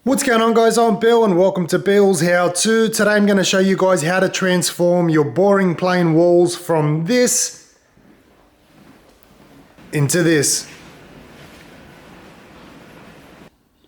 What's going on, guys? I'm Bill and welcome to Bill's How To. Today I'm going to show you guys how to transform your boring plain walls from this into this.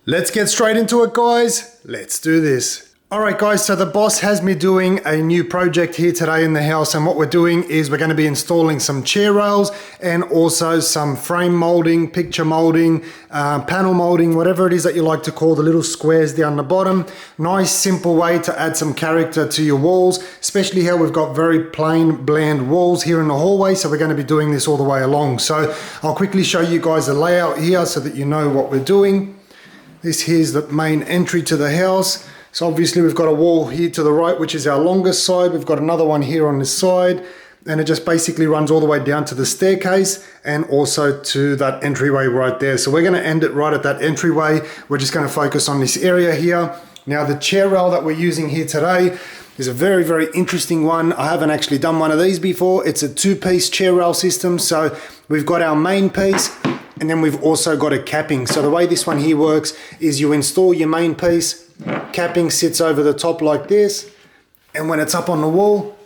Let's get straight into it, guys. Let's do this. Alright guys, so the boss has me doing a new project here today in the house, and what we're doing is we're going to be installing some chair rails and also some frame molding, picture molding, panel molding, whatever it is that you like to call the little squares down the bottom. Nice simple way to add some character to your walls, especially how we've got very plain bland walls here in the hallway, so we're going to be doing this all the way along. So I'll quickly show you guys the layout here so that you know what we're doing. This here's the main entry to the house. So obviously we've got a wall here to the right, which is our longest side. We've got another one here on this side, and it just basically runs all the way down to the staircase and also to that entryway right there. So we're going to end it right at that entryway. We're just going to focus on this area here. Now the chair rail that we're using here today is a very, very interesting one. I haven't actually done one of these before. It's a two-piece chair rail system. So we've got our main piece, and then we've also got a capping. So the way this one here works is you install your main piece, capping sits over the top like this, and when it's up on the wall,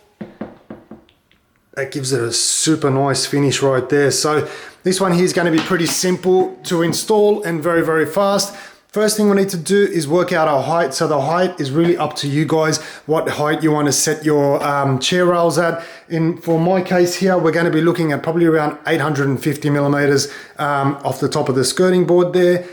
that gives it a super nice finish right there. So this one here is going to be pretty simple to install and very, very fast. First thing we need to do is work out our height. So the height is really up to you guys, what height you want to set your chair rails at. For my case here, we're going to be looking at probably around 850 millimeters off the top of the skirting board there.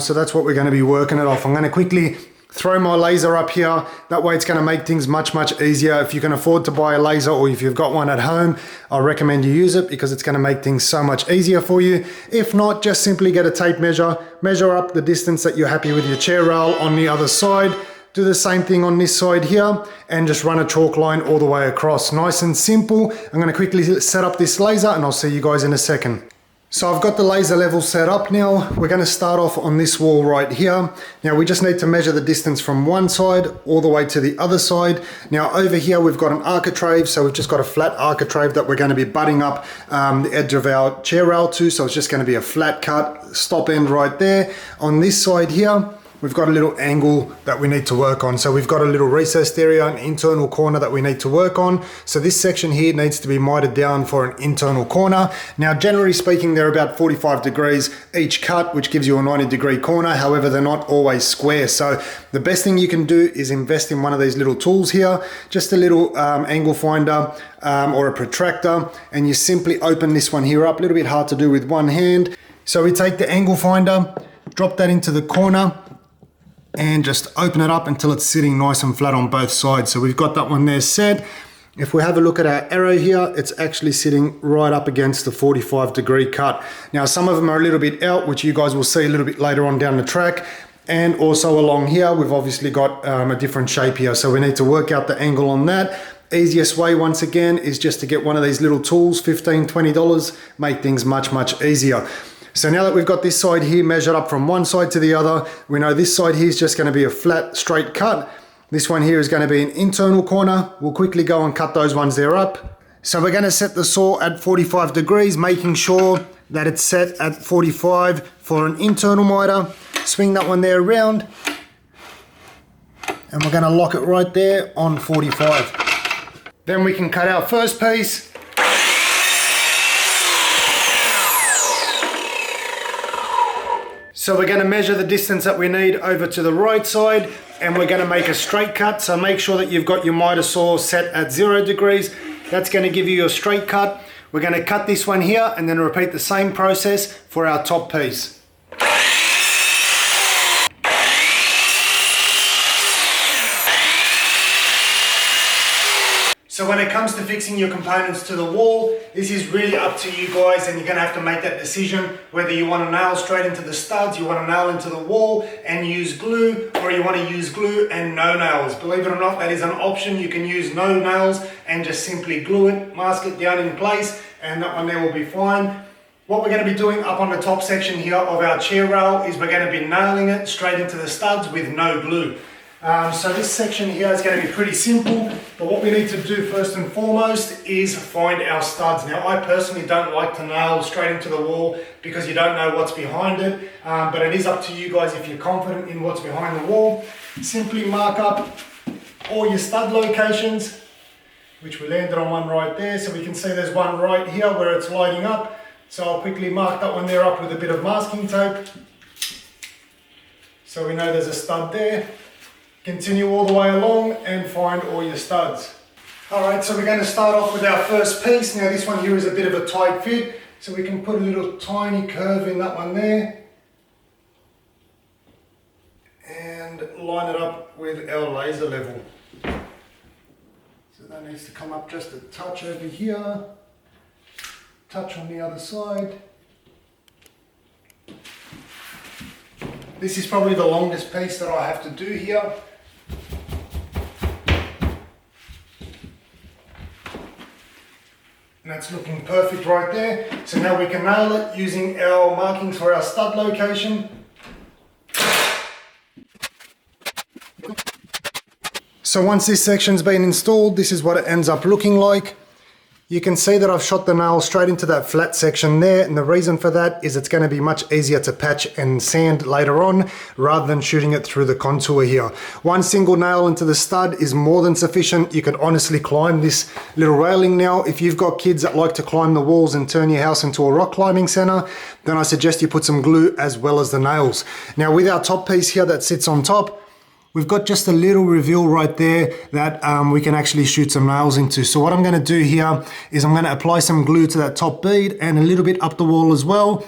So that's what we're going to be working it off. I'm going to quickly throw my laser up here. That way it's going to make things much, much easier. If you can afford to buy a laser, or if you've got one at home, I recommend you use it because it's going to make things so much easier for you. If not, just simply get a tape measure, measure up the distance that you're happy with your chair rail on the other side. Do the same thing on this side here and just run a chalk line all the way across. Nice and simple. I'm going to quickly set up this laser and I'll see you guys in a second. So I've got the laser level set up now. We're going to start off on this wall right here. Now we just need to measure the distance from one side all the way to the other side. Now over here we've got an architrave, so we've just got a flat architrave that we're going to be butting up the edge of our chair rail to. So it's just going to be a flat cut, stop end right there. On this side here, we've got a little angle that we need to work on. So we've got a little recessed area, an internal corner that we need to work on. So this section here needs to be mitered down for an internal corner. Now, generally speaking, they're about 45 degrees each cut, which gives you a 90-degree corner. However, they're not always square. So the best thing you can do is invest in one of these little tools here, just a little angle finder or a protractor, and you simply open this one here up. A little bit hard to do with one hand. So we take the angle finder, drop that into the corner, and just open it up until it's sitting nice and flat on both sides. So we've got that one there set. If we have a look at our arrow here, it's actually sitting right up against the 45-degree cut. Now some of them are a little bit out, which you guys will see a little bit later on down the track. And also along here, we've obviously got a different shape here. So we need to work out the angle on that. Easiest way, once again, is just to get one of these little tools, $15, $20, make things much, much easier. So now that we've got this side here measured up from one side to the other, we know this side here is just going to be a flat, straight cut. This one here is going to be an internal corner. We'll quickly go and cut those ones there up. So we're going to set the saw at 45 degrees, making sure that it's set at 45 for an internal miter. Swing that one there around, and we're going to lock it right there on 45. Then we can cut our first piece. So we're going to measure the distance that we need over to the right side, and we're going to make a straight cut. So make sure that you've got your miter saw set at 0 degrees. That's going to give you your straight cut. We're going to cut this one here and then repeat the same process for our top piece. So when it comes to fixing your components to the wall, this is really up to you guys, and you're going to have to make that decision whether you want to nail straight into the studs, you want to nail into the wall and use glue, or you want to use glue and no nails. Believe it or not, that is an option. You can use no nails and just simply glue it, mask it down in place, and that one there will be fine. What we're going to be doing up on the top section here of our chair rail is we're going to be nailing it straight into the studs with no glue. So this section here is going to be pretty simple, but what we need to do first and foremost is find our studs. Now I personally don't like to nail straight into the wall because you don't know what's behind it, but it is up to you guys if you're confident in what's behind the wall. Simply mark up all your stud locations, which we landed on one right there, so we can see there's one right here where it's lighting up. So I'll quickly mark that one there up with a bit of masking tape, so we know there's a stud there. Continue all the way along and find all your studs. Alright, so we're going to start off with our first piece. Now this one here is a bit of a tight fit, so we can put a little tiny curve in that one there and line it up with our laser level. So that needs to come up just a touch over here, touch on the other side. This is probably the longest piece that I have to do here. And that's looking perfect right there. So now we can nail it using our markings for our stud location. So once this section's been installed, this is what it ends up looking like. You can see that I've shot the nail straight into that flat section there, and the reason for that is it's going to be much easier to patch and sand later on rather than shooting it through the contour here. One single nail into the stud is more than sufficient. You could honestly climb this little railing now. If you've got kids that like to climb the walls and turn your house into a rock climbing center, then I suggest you put some glue as well as the nails. Now with our top piece here that sits on top, we've got just a little reveal right there that we can actually shoot some nails into. So what I'm going to do here is I'm going to apply some glue to that top bead and a little bit up the wall as well.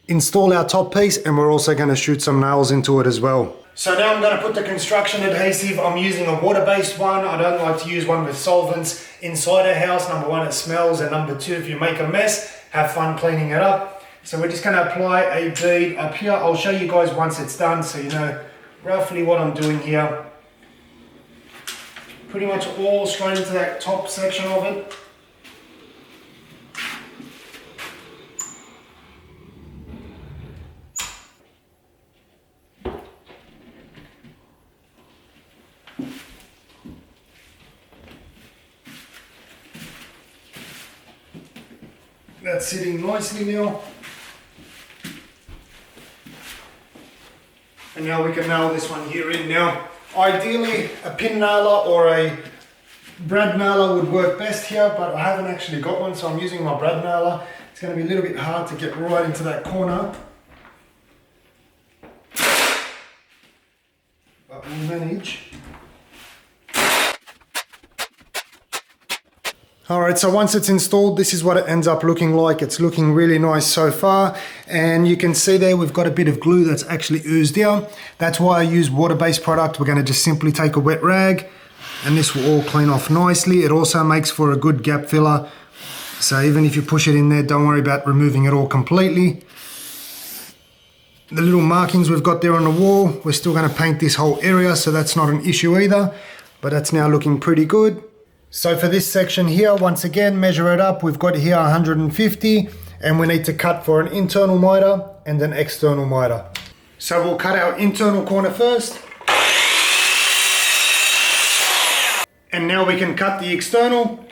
Install our top piece, and we're also going to shoot some nails into it as well. So now I'm going to put the construction adhesive. I'm using a water-based one. I don't like to use one with solvents inside a house. Number one, it smells, and number two, if you make a mess, have fun cleaning it up. So we're just going to apply a bead up here. I'll show you guys once it's done so you know roughly what I'm doing here. Pretty much all straight into that top section of it. That's sitting nicely now. And now we can nail this one here in. Now, ideally a pin nailer or a brad nailer would work best here, but I haven't actually got one, so I'm using my brad nailer. It's going to be a little bit hard to get right into that corner, but we'll manage. Alright, so once it's installed, this is what it ends up looking like. It's looking really nice so far, and you can see there we've got a bit of glue that's actually oozed out. That's why I use water-based product. We're going to just simply take a wet rag and this will all clean off nicely. It also makes for a good gap filler, so even if you push it in there, don't worry about removing it all completely. The little markings we've got there on the wall, we're still going to paint this whole area, so that's not an issue either, but that's now looking pretty good. So for this section here, once again, measure it up. We've got here 150, and we need to cut for an internal miter and an external miter. So we'll cut our internal corner first. And now we can cut the external.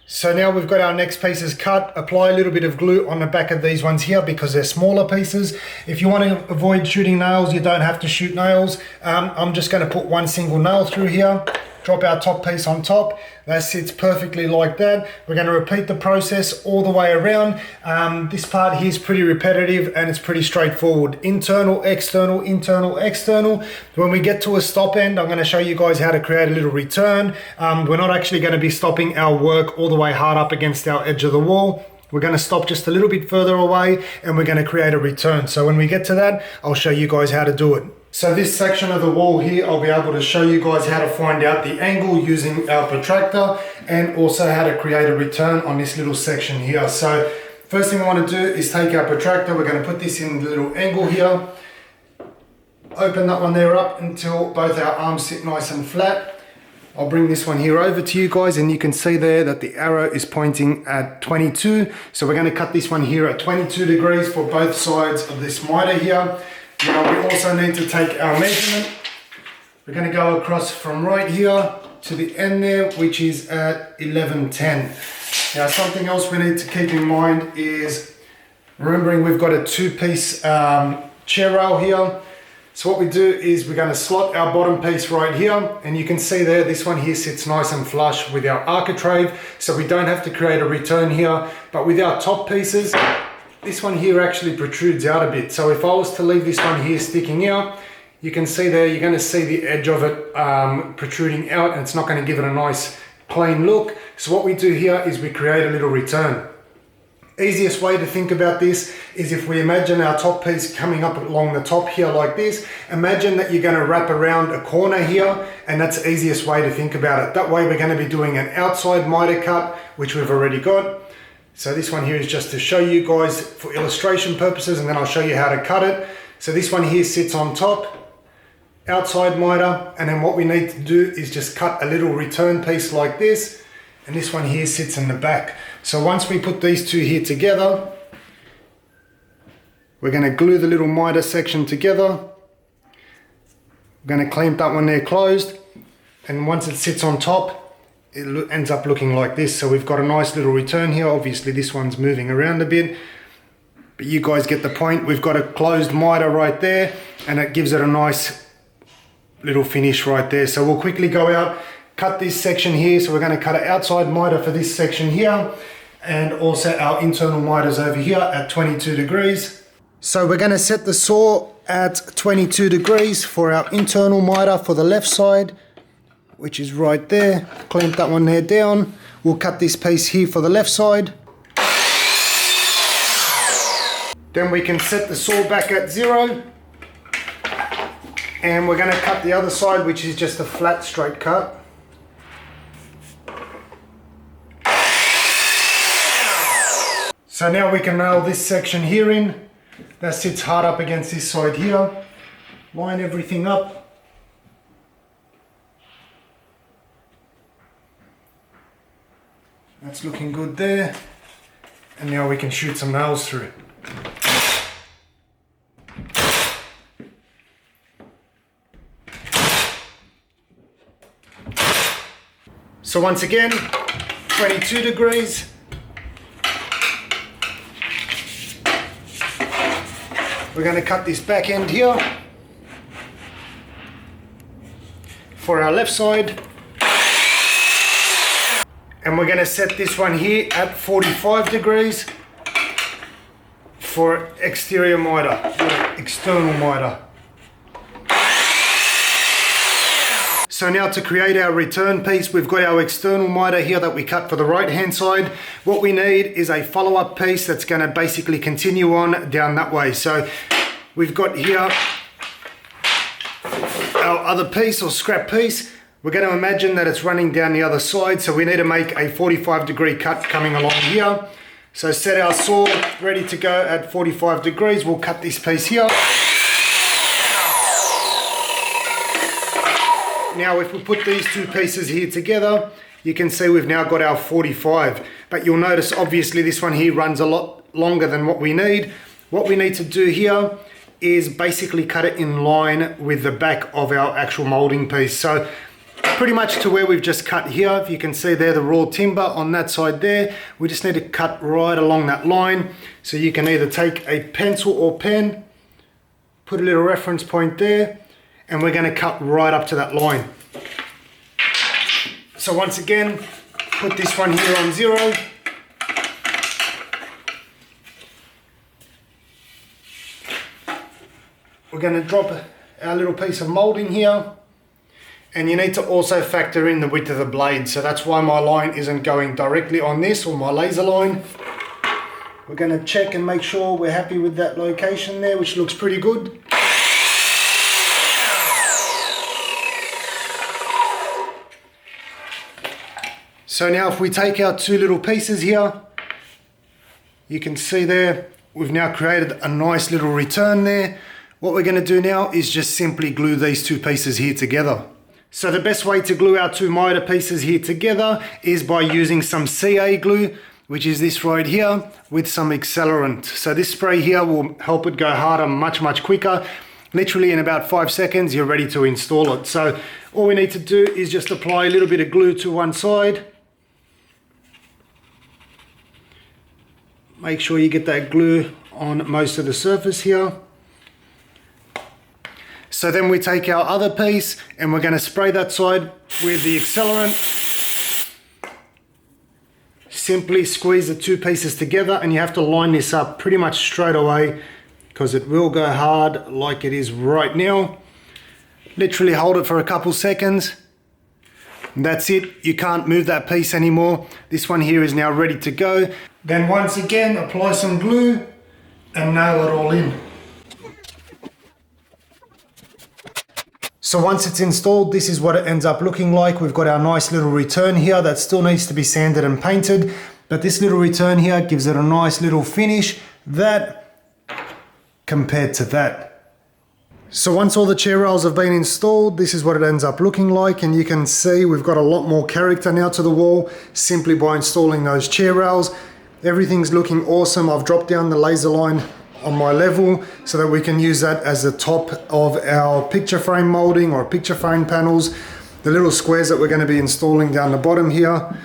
So now we've got our next pieces cut. Apply a little bit of glue on the back of these ones here because they're smaller pieces. If you want to avoid shooting nails, you don't have to shoot nails. I'm just going to put one single nail through here. Drop our top piece on top. That sits perfectly like that. We're going to repeat the process all the way around. This part here is pretty repetitive and it's pretty straightforward. Internal, external, internal, external. When we get to a stop end, I'm going to show you guys how to create a little return. We're not actually going to be stopping our work all the way hard up against our edge of the wall. We're going to stop just a little bit further away and we're going to create a return. So when we get to that, I'll show you guys how to do it. So this section of the wall here, I'll be able to show you guys how to find out the angle using our protractor and also how to create a return on this little section here. So first thing I want to do is take our protractor. We're going to put this in the little angle here. Open that one there up until both our arms sit nice and flat. I'll bring this one here over to you guys and you can see there that the arrow is pointing at 22. So we're going to cut this one here at 22 degrees for both sides of this miter here. Now we also need to take our measurement. We're going to go across from right here to the end there, which is at 1110. Now something else we need to keep in mind is remembering we've got a two-piece chair rail here. So what we do is we're going to slot our bottom piece right here, and you can see there this one here sits nice and flush with our architrave, so we don't have to create a return here. But with our top pieces, this one here actually protrudes out a bit. So if I was to leave this one here sticking out, you can see there, you're going to see the edge of it protruding out, and it's not going to give it a nice clean look. So what we do here is we create a little return. Easiest way to think about this is if we imagine our top piece coming up along the top here like this, imagine that you're going to wrap around a corner here, and that's the easiest way to think about it. That way we're going to be doing an outside miter cut, which we've already got. So this one here is just to show you guys for illustration purposes, and then I'll show you how to cut it. So this one here sits on top, outside miter, and then what we need to do is just cut a little return piece like this, and this one here sits in the back. So once we put these two here together, we're going to glue the little miter section together. We're going to clamp that one there closed, and once it sits on top, it ends up looking like this. So we've got a nice little return here. Obviously this one's moving around a bit, but you guys get the point. We've got a closed miter right there, and it gives it a nice little finish right there. So we'll quickly go out, cut this section here. So we're going to cut an outside miter for this section here, and also our internal miters over here at 22 degrees. So we're going to set the saw at 22 degrees for our internal miter for the left side, which is right there. Clamp that one there down. We'll cut this piece here for the left side. Then we can set the saw back at 0. And we're going to cut the other side, which is just a flat straight cut. So now we can nail this section here in. That sits hard up against this side here. Line everything up. That's looking good there. And now we can shoot some nails through. So once again, 22 degrees. We're going to cut this back end here for our left side. And we're going to set this one here at 45 degrees for exterior miter, external miter. So now to create our return piece, we've got our external miter here that we cut for the right hand side. What we need is a follow-up piece that's going to basically continue on down that way. So we've got here our other piece or scrap piece. We're going to imagine that it's running down the other side, so we need to make a 45-degree cut coming along here. So set our saw ready to go at 45 degrees. We'll cut this piece here. Now if we put these two pieces here together, you can see we've now got our 45. But you'll notice obviously this one here runs a lot longer than what we need. What we need to do here is basically cut it in line with the back of our actual molding piece. So pretty much to where we've just cut here, if you can see there the raw timber on that side there, we just need to cut right along that line. So you can either take a pencil or pen, put a little reference point there, and we're going to cut right up to that line. So once again, put this one here on 0. We're going to drop our little piece of molding here, and you need to also factor in the width of the blade. So that's why my line isn't going directly on this or my laser line. We're going to check and make sure we're happy with that location there, which looks pretty good. So now if we take our two little pieces here, you can see there, we've now created a nice little return there. What we're going to do now is just simply glue these two pieces here together. So the best way to glue our two miter pieces here together is by using some CA glue, which is this right here, with some accelerant. So this spray here will help it go harder much quicker. Literally in about 5 seconds, you're ready to install it. So all we need to do is just apply a little bit of glue to one side. Make sure you get that glue on most of the surface here. So then we take our other piece and we're going to spray that side with the accelerant. Simply squeeze the two pieces together, and you have to line this up pretty much straight away because it will go hard like it is right now. Literally hold it for a couple seconds. And that's it. You can't move that piece anymore. This one here is now ready to go. Then once again, apply some glue and nail it all in. So once it's installed, this is what it ends up looking like. We've got our nice little return here that still needs to be sanded and painted, but this little return here gives it a nice little finish that compared to that. So once all the chair rails have been installed, this is what it ends up looking like, and you can see we've got a lot more character now to the wall simply by installing those chair rails. Everything's looking awesome. I've dropped down the laser line on my level so that we can use that as the top of our picture frame molding or picture frame panels, the little squares that we're going to be installing down the bottom here.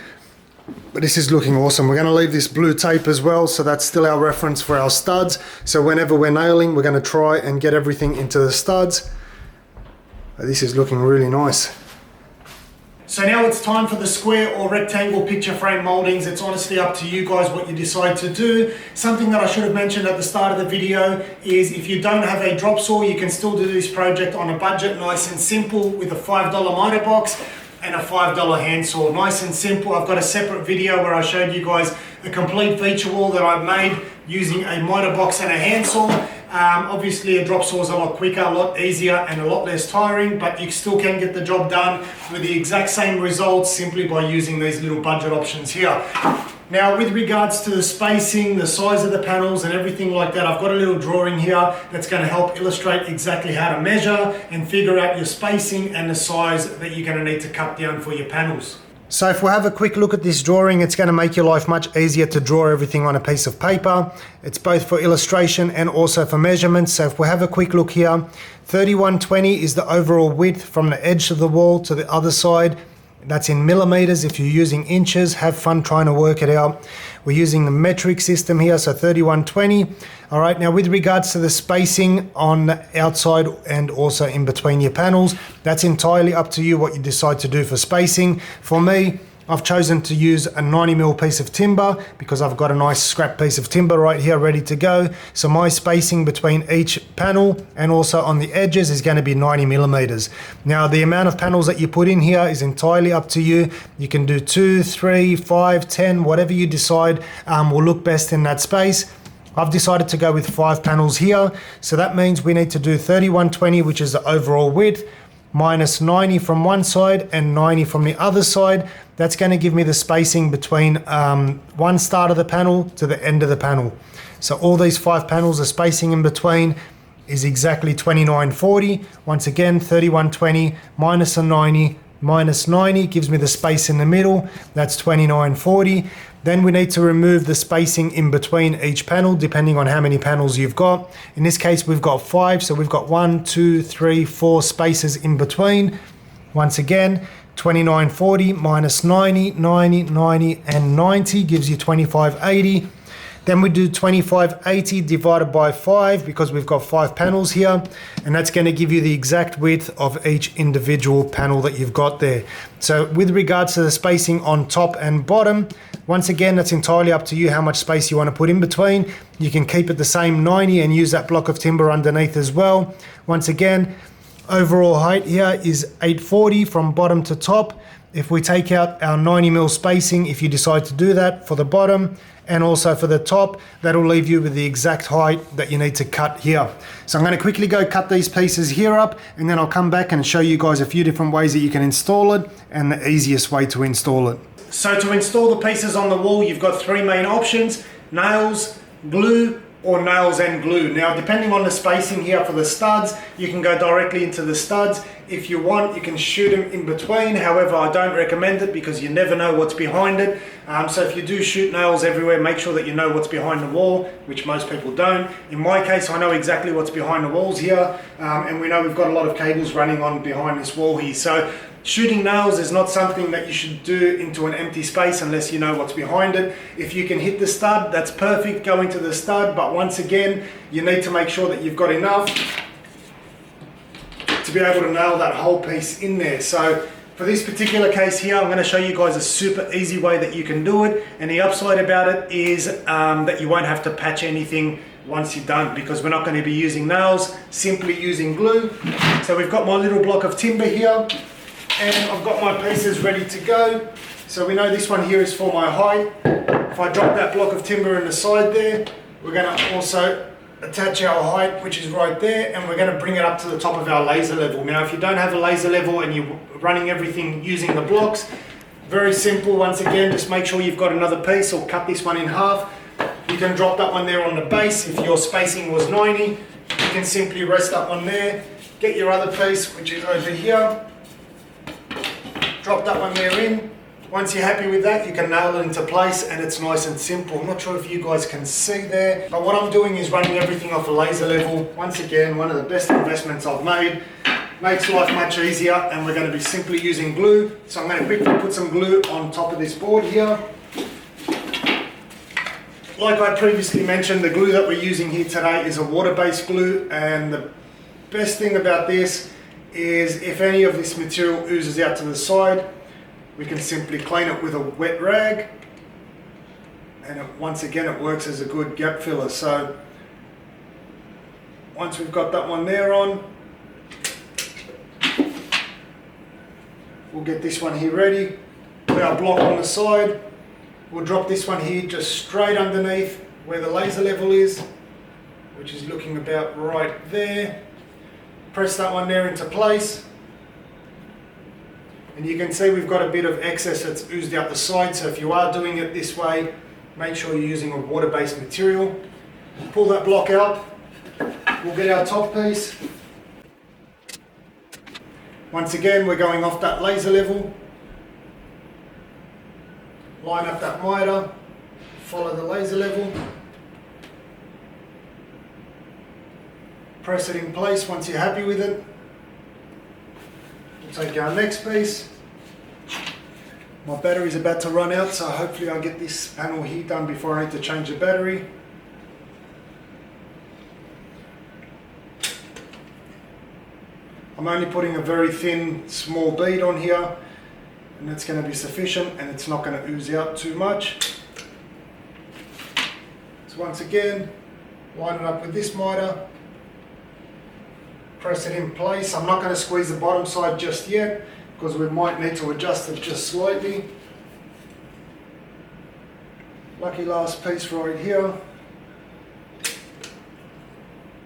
But this is looking awesome. We're going to leave this blue tape as well, so that's still our reference for our studs. So whenever we're nailing, we're going to try and get everything into the studs. But this is looking really nice. So now it's time for the square or rectangle picture frame moldings. It's honestly up to you guys what you decide to do. Something that I should have mentioned at the start of the video is if you don't have a drop saw, you can still do this project on a budget, nice and simple, with a $5 miter box and a $5 handsaw. Nice and simple. I've got a separate video where I showed you guys a complete feature wall that I've made using a miter box and a handsaw. Obviously a drop saw is a lot quicker, a lot easier and a lot less tiring, but you still can get the job done with the exact same results simply by using these little budget options here. Now with regards to the spacing, the size of the panels and everything like that, I've got a little drawing here that's going to help illustrate exactly how to measure and figure out your spacing and the size that you're going to need to cut down for your panels. So if we have a quick look at this drawing, it's going to make your life much easier to draw everything on a piece of paper. It's both for illustration and also for measurements. So if we have a quick look here, 3120 is the overall width from the edge of the wall to the other side. That's in millimeters. If you're using inches, have fun trying to work it out. We're using the metric system here, so 3120. All right, now with regards to the spacing on the outside and also in between your panels, that's entirely up to you what you decide to do for spacing. For me, I've chosen to use a 90mm piece of timber because I've got a nice scrap piece of timber right here ready to go. So my spacing between each panel and also on the edges is going to be 90mm. Now the amount of panels that you put in here is entirely up to you. You can do 2, 3, 5, 10, whatever you decide will look best in that space. I've decided to go with 5 panels here. So that means we need to do 3120, which is the overall width, minus 90 from one side and 90 from the other side. That's going to give me the spacing between one start of the panel to the end of the panel. So all these 5 panels, the spacing in between is exactly 2940. Once again, 3120 minus a 90 minus 90 gives me the space in the middle. That's 2940. Then we need to remove the spacing in between each panel depending on how many panels you've got. In this case, we've got 5, so we've got 1, 2, 3, 4 spaces in between. Once again, 2940 minus 90, 90, 90, and 90 gives you 2580. Then we do 2580 divided by 5 because we've got 5 panels here, and that's going to give you the exact width of each individual panel that you've got there. So with regards to the spacing on top and bottom, once again, that's entirely up to you how much space you want to put in between. You can keep it the same 90 and use that block of timber underneath as well. Once again, overall height here is 840 from bottom to top. If we take out our 90mm spacing, if you decide to do that for the bottom and also for the top, that'll leave you with the exact height that you need to cut here. So I'm going to quickly go cut these pieces here up, and then I'll come back and show you guys a few different ways that you can install it and the easiest way to install it. So to install the pieces on the wall, you've got 3 main options: nails, glue, or nails and glue. Now, depending on the spacing here for the studs, you can go directly into the studs. If you want, you can shoot them in between. However, I don't recommend it because you never know what's behind it. So if you do shoot nails everywhere, make sure that you know what's behind the wall, which most people don't. In my case, I know exactly what's behind the walls here, and we know we've got a lot of cables running on behind this wall here. So shooting nails is not something that you should do into an empty space unless you know what's behind it. If you can hit the stud, that's perfect, go into the stud, but once again, you need to make sure that you've got enough to be able to nail that whole piece in there. So for this particular case here, I'm going to show you guys a super easy way that you can do it, and the upside about it is that you won't have to patch anything once you're done, because we're not going to be using nails, simply using glue. So we've got my little block of timber here, and I've got my pieces ready to go. So we know this one here is for my height. If I drop that block of timber in the side there, we're going to also attach our height, which is right there, and we're going to bring it up to the top of our laser level. Now if you don't have a laser level and you're running everything using the blocks, very simple. Once again, just make sure you've got another piece, or cut this one in half. You can drop that one there on the base. If your spacing was 90, you can simply rest that one there, get your other piece, which is over here, drop that one there in. Once you're happy with that, you can nail it into place, and it's nice and simple. I'm not sure if you guys can see there, but what I'm doing is running everything off a laser level. Once again, one of the best investments I've made. Makes life much easier, and we're going to be simply using glue. So I'm going to quickly put some glue on top of this board here. Like I previously mentioned, the glue that we're using here today is a water-based glue, and the best thing about this is if any of this material oozes out to the side, we can simply clean it with a wet rag, and once again it works as a good gap filler. So once we've got that one there on, we'll get this one here ready, put our block on the side, we'll drop this one here just straight underneath where the laser level is, which is looking about right there. Press that one there into place. And you can see we've got a bit of excess that's oozed out the side, so if you are doing it this way, make sure you're using a water-based material. Pull that block out, we'll get our top piece. Once again, we're going off that laser level. Line up that miter, follow the laser level. Press it in place once you're happy with it. We'll take our next piece. My battery's about to run out, so hopefully I'll get this panel here done before I need to change the battery. I'm only putting a very thin, small bead on here, and that's going to be sufficient, and it's not going to ooze out too much. So once again, line it up with this miter. Press it in place. I'm not going to squeeze the bottom side just yet, because we might need to adjust it just slightly. Lucky last piece right here.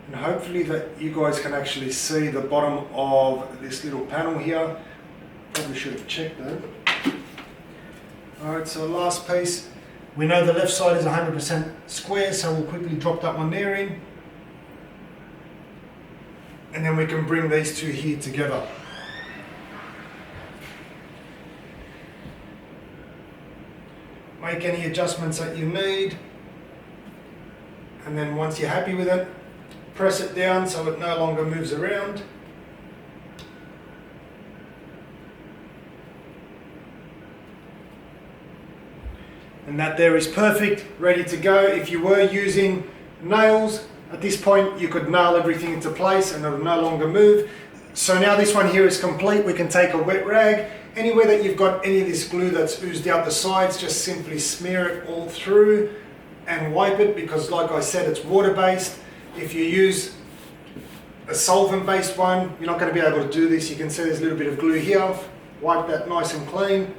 And hopefully that you guys can actually see the bottom of this little panel here. Probably should have checked that. Alright, so last piece. We know the left side is 100% square, so we'll quickly drop that one there in. And then we can bring these two here together. Make any adjustments that you need, and then once you're happy with it, press it down so it no longer moves around. And that there is perfect, ready to go. If you were using nails, at this point you could nail everything into place and it will no longer move. So now this one here is complete. We can take a wet rag. Anywhere that you've got any of this glue that's oozed out the sides, just simply smear it all through and wipe it, because like I said, it's water based. If you use a solvent based one, you're not going to be able to do this. You can see there's a little bit of glue here. Wipe that nice and clean.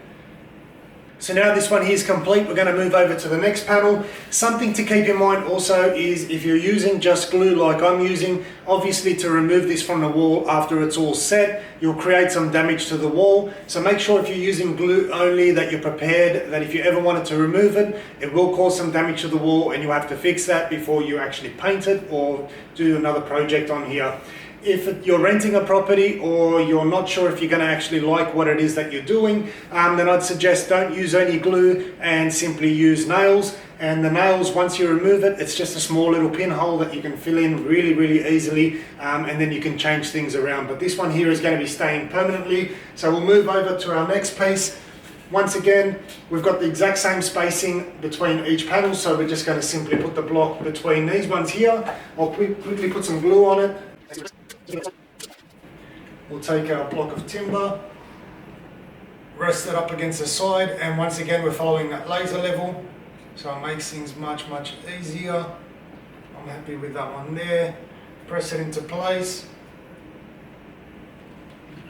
So now this one here is complete, we're going to move over to the next panel. Something to keep in mind also is if you're using just glue like I'm using, obviously to remove this from the wall after it's all set, you'll create some damage to the wall. So make sure if you're using glue only that you're prepared that if you ever wanted to remove it, it will cause some damage to the wall and you'll have to fix that before you actually paint it or do another project on here. If you're renting a property or you're not sure if you're going to actually like what it is that you're doing, then I'd suggest don't use any glue and simply use nails. And the nails, once you remove it, it's just a small little pinhole that you can fill in really easily, and then you can change things around. But this one here is going to be staying permanently. So we'll move over to our next piece. Once again, we've got the exact same spacing between each panel, so we're just going to simply put the block between these ones here. I'll quickly put some glue on it. We'll take our block of timber, rest it up against the side, and once again we're following that laser level, so it makes things much easier. I'm happy with that one there. Press it into place,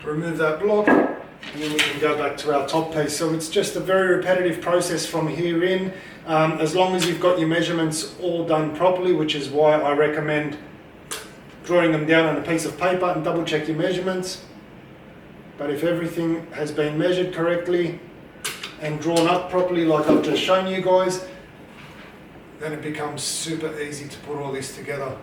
remove that block, and then we can go back to our top piece. So it's just a very repetitive process from here in, as long as you've got your measurements all done properly, which is why I recommend drawing them down on a piece of paper and double check your measurements. But if everything has been measured correctly and drawn up properly like I've just shown you guys, then it becomes super easy to put all this together.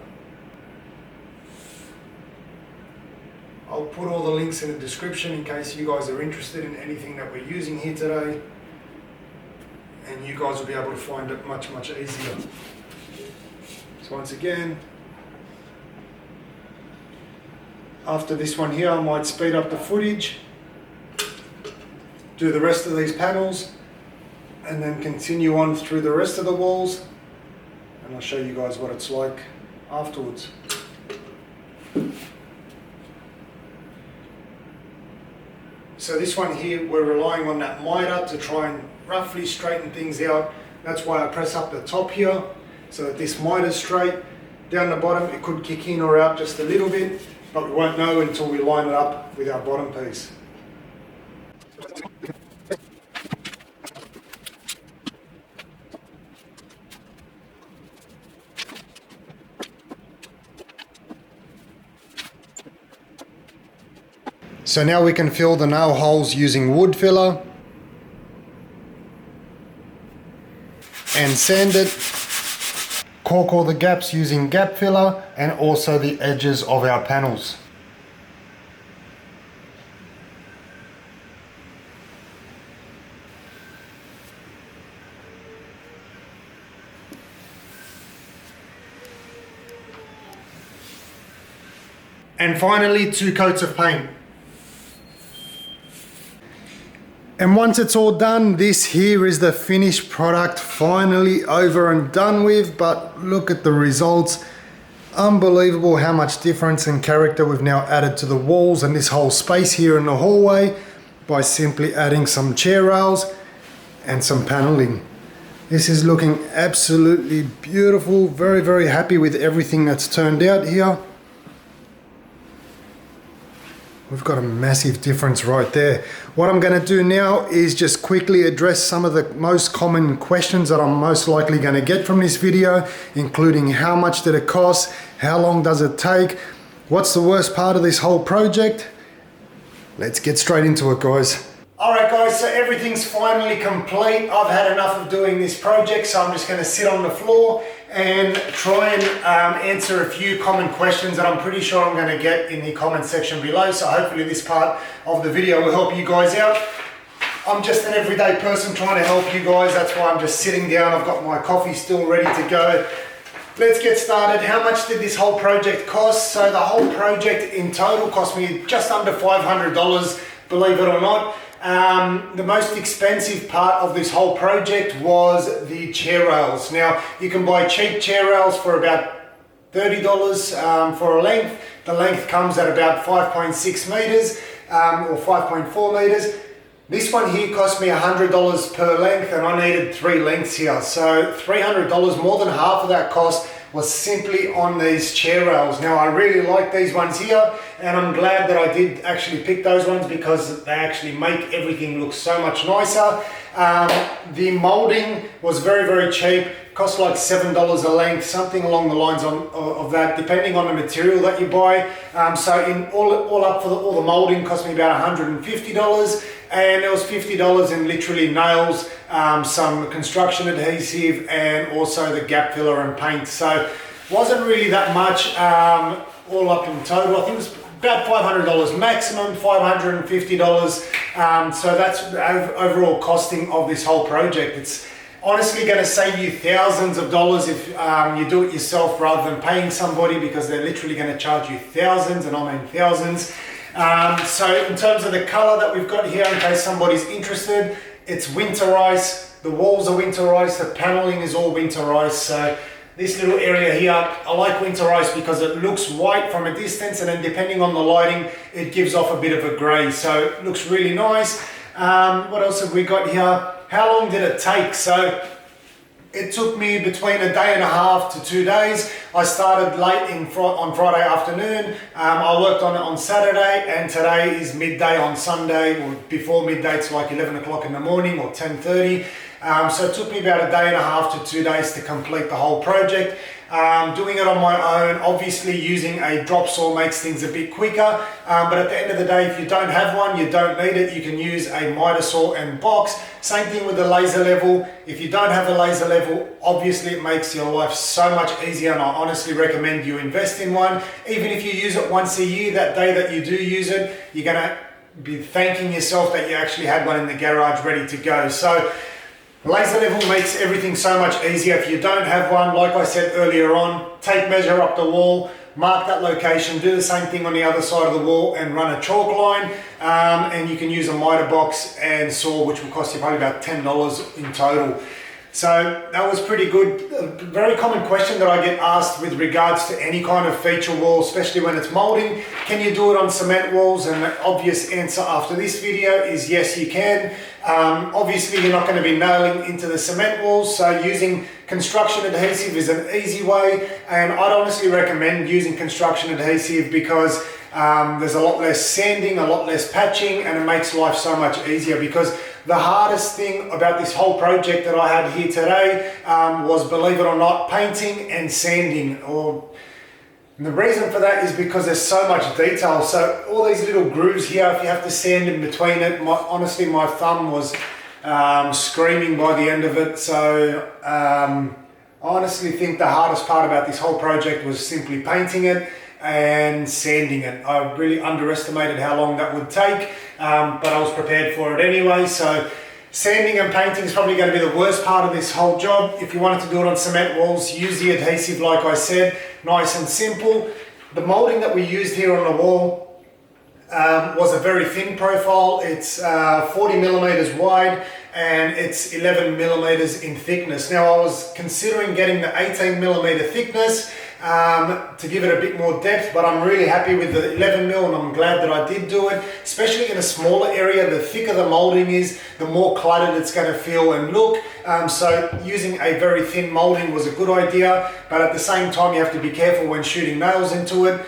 I'll put all the links in the description in case you guys are interested in anything that we're using here today, and you guys will be able to find it much easier. So once again, after this one here, I might speed up the footage, do the rest of these panels, and then continue on through the rest of the walls, and I'll show you guys what it's like afterwards. So this one here, we're relying on that miter to try and roughly straighten things out. That's why I press up the top here, so that this miter's straight. Down the bottom, it could kick in or out just a little bit, but we won't know until we line it up with our bottom piece. So now we can fill the nail holes using wood filler and sand it. Caulk all the gaps using gap filler, and also the edges of our panels. And finally, 2 coats of paint. And once it's all done, this here is the finished product, finally over and done with. But look at the results. Unbelievable how much difference and character we've now added to the walls and this whole space here in the hallway by simply adding some chair rails and some paneling. This is looking absolutely beautiful. Very happy with everything that's turned out here. We've got a massive difference right there. What I'm going to do now is just quickly address some of the most common questions that I'm most likely going to get from this video, including how much did it cost, how long does it take, what's the worst part of this whole project. Let's get straight into it, guys. Alright guys, so everything's finally complete. I've had enough of doing this project, so I'm just going to sit on the floor and try and answer a few common questions that I'm pretty sure I'm going to get in the comment section below. So hopefully this part of the video will help you guys out. I'm just an everyday person trying to help you guys. That's why I'm just sitting down. I've got my coffee still ready to go. Let's get started. How much did this whole project cost? So the whole project in total cost me just under $500, believe it or not. The most expensive part of this whole project was the chair rails. Now, you can buy cheap chair rails for about $30 for a length. The length comes at about 5.6 meters or 5.4 meters. This one here cost me $100 per length, and I needed 3 lengths here. So $300, more than half of that cost was simply on these chair rails. Now I really like these ones here, and I'm glad that I did actually pick those ones because they actually make everything look so much nicer. The molding was very cheap, cost like $7 a length, something along the lines of that, depending on the material that you buy. So in all up for all the molding cost me about $150, and there was $50 in literally nails, some construction adhesive, and also the gap filler and paint. So wasn't really that much. all up in total. I think it was about $500 maximum, $550. So that's the overall costing of this whole project. It's honestly going to save you thousands of dollars if you do it yourself rather than paying somebody, because they're literally going to charge you thousands, and I mean thousands. So in terms of the color that we've got here, in case somebody's interested, it's winterized. The walls are winterized, the paneling is all winterized. So this little area here, I like winterized because it looks white from a distance, and then depending on the lighting, it gives off a bit of a gray. So it looks really nice. What else have we got here? How long did it take? So it took me between a day and a half to 2 days. I started late on Friday afternoon. I worked on it on Saturday, and today is midday on Sunday, or before midday. It's like 11 o'clock in the morning or 10:30. So it took me about a day and a half to 2 days to complete the whole project. Doing it on my own, obviously using a drop saw makes things a bit quicker, but at the end of the day, if you don't have one, you don't need it. You can use a miter saw and box. Same thing with the laser level. If you don't have a laser level, obviously it makes your life so much easier, and I honestly recommend you invest in one. Even if you use it once a year, that day that you do use it, you're gonna be thanking yourself that you actually had one in the garage ready to go. So laser level makes everything so much easier. If you don't have one, like I said earlier on, take measure up the wall, mark that location, do the same thing on the other side of the wall and run a chalk line, and you can use a miter box and saw, which will cost you probably about $10 in total. So that was pretty good. A very common question that I get asked with regards to any kind of feature wall, especially when it's molding: can you do it on cement walls? And the obvious answer after this video is yes, you can. Obviously you're not going to be nailing into the cement walls, so using construction adhesive is an easy way, and I'd honestly recommend using construction adhesive because there's a lot less sanding, a lot less patching, and it makes life so much easier. Because the hardest thing about this whole project that I had here today was, believe it or not, painting and sanding. And the reason for that is because there's so much detail. So all these little grooves here, if you have to sand in between it, honestly my thumb was screaming by the end of it. So I honestly think the hardest part about this whole project was simply painting it and sanding it. I really underestimated how long that would take, but I was prepared for it anyway. So sanding and painting is probably going to be the worst part of this whole job. If you wanted to do it on cement walls, use the adhesive like I said, nice and simple. The molding that we used here on the wall was a very thin profile. It's 40 millimeters wide and it's 11 millimeters in thickness. Now I was considering getting the 18 millimeter thickness to give it a bit more depth, but I'm really happy with the 11 mil, and I'm glad that I did do it. Especially in a smaller area, the thicker the molding is, the more cluttered it's going to feel and look. So using a very thin molding was a good idea, but at the same time you have to be careful when shooting nails into it,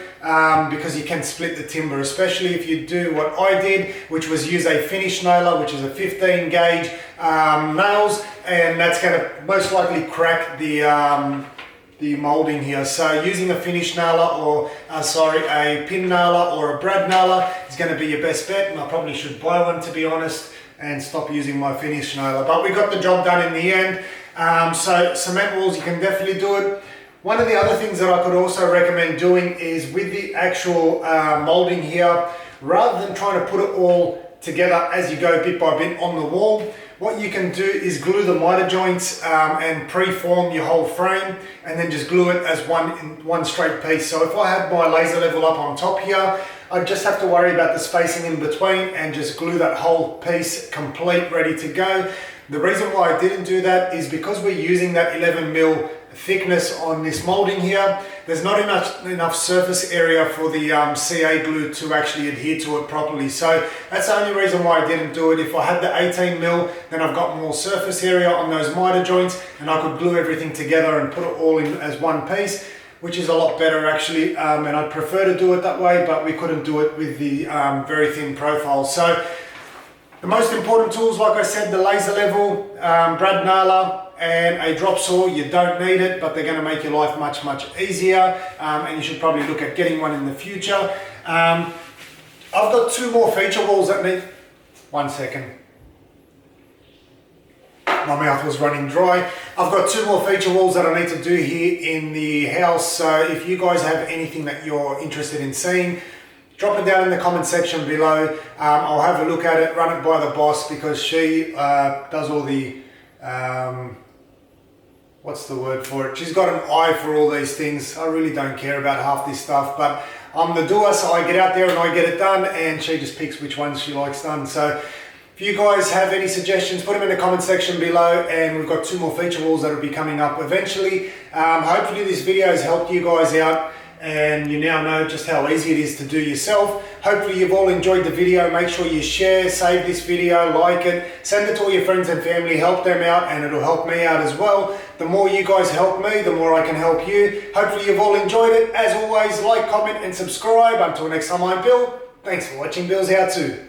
because you can split the timber, especially if you do what I did, which was use a finish nailer, which is a 15 gauge nails, and that's going to most likely crack the molding here. So using a finish nailer or a pin nailer or a brad nailer is going to be your best bet, and I probably should buy one, to be honest, and stop using my finish nailer. But we got the job done in the end. So cement walls, you can definitely do it. One of the other things that I could also recommend doing is with the actual molding here, rather than trying to put it all together as you go bit by bit on the wall, what you can do is glue the miter joints and pre-form your whole frame, and then just glue it as one straight piece. So if I had my laser level up on top here, I'd just have to worry about the spacing in between and just glue that whole piece complete, ready to go. The reason why I didn't do that is because we're using that 11 mil thickness on this molding here. There's not enough surface area for the CA glue to actually adhere to it properly. So that's the only reason why I didn't do it. If I had the 18 mil, then I've got more surface area on those miter joints, and I could glue everything together and put it all in as one piece, which is a lot better actually, and I'd prefer to do it that way, but we couldn't do it with the very thin profile. So the most important tools, like I said, the laser level, brad nailer, and a drop saw. You don't need it, but they're going to make your life much, much easier, and you should probably look at getting one in the future. I've got two more feature walls that need... One second. My mouth was running dry. I've got 2 more feature walls that I need to do here in the house. So if you guys have anything that you're interested in seeing, drop it down in the comment section below. I'll have a look at it, run it by the boss, because she does all the, what's the word for it? She's got an eye for all these things. I really don't care about half this stuff, but I'm the doer, so I get out there and I get it done, and she just picks which ones she likes done. So if you guys have any suggestions, put them in the comment section below, and we've got 2 more feature walls that will be coming up eventually. Hopefully this video has helped you guys out, and you now know just how easy it is to do yourself. Hopefully you've all enjoyed the video. Make sure you share, save this video, like it, send it to all your friends and family, help them out, and it'll help me out as well. The more you guys help me, the more I can help you. Hopefully you've all enjoyed it. As always, like, comment and subscribe. Until next time, I'm Bill. Thanks for watching Bill's How To.